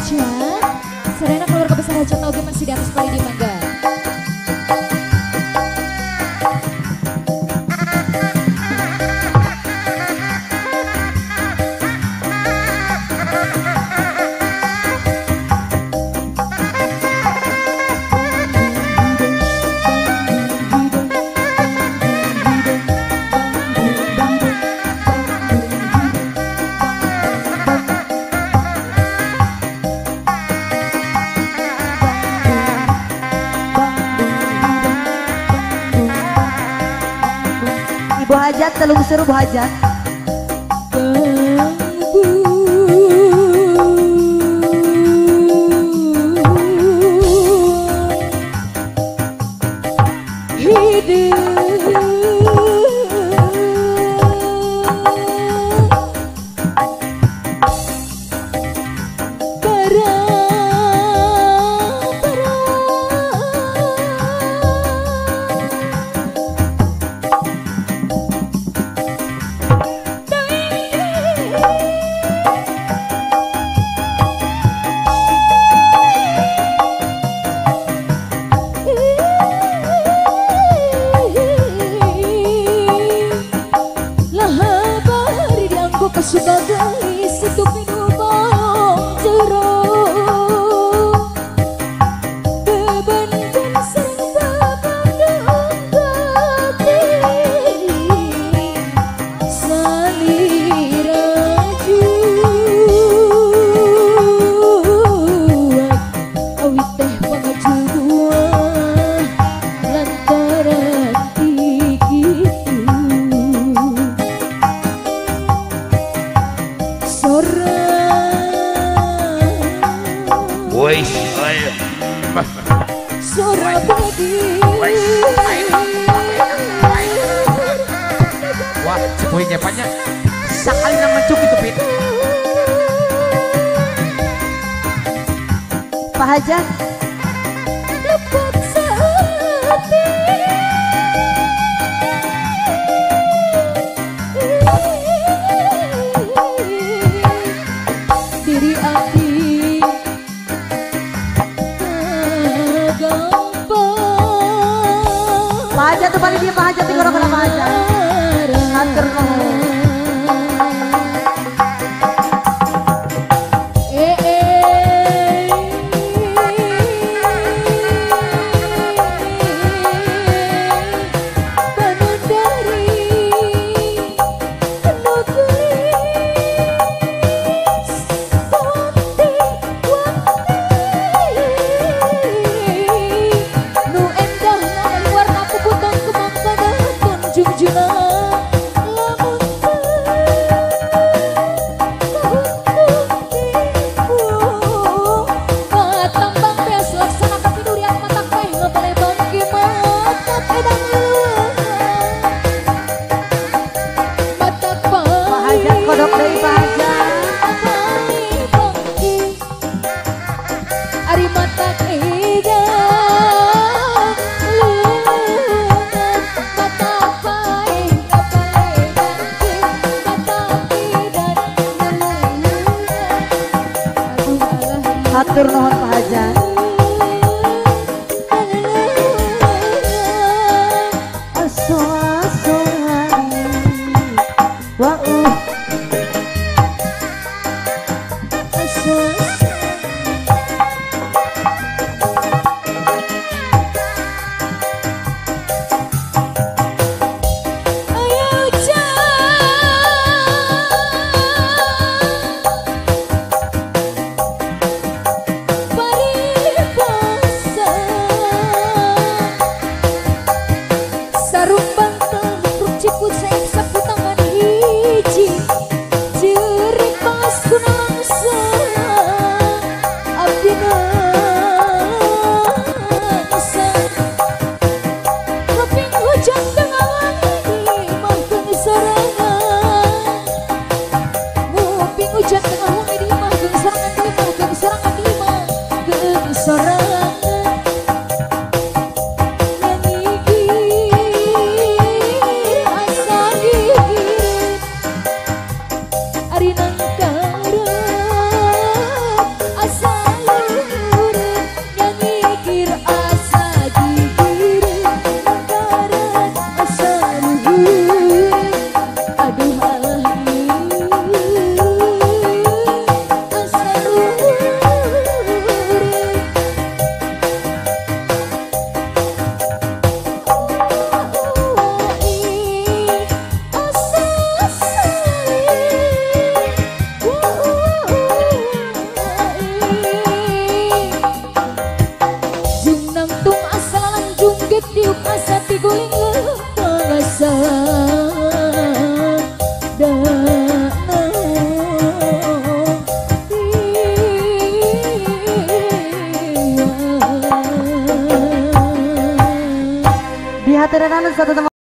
hajat. Serena keluarga besar hajat oge masih di atas pali di mangga. Ibu hajat telung seru Bu hajat. Sebagai situ minuman jeruk bebankan serta menggati saliraju awit teh pengajuan lantaran gitu. Wais, Sora bagi. wah, sebuah nyepannya sekali nang mencuk itu Pit. Pak hajat. Lepas hati diri hati Pak hajat tuh paling dia Pak hajat tinggal orang Pak hajat. Hatur nuhun. Kodok dari Pak hajat. Ari mata ida mata pai mata pidan Hatur nuhun Pak hajat. Bye. satu teman.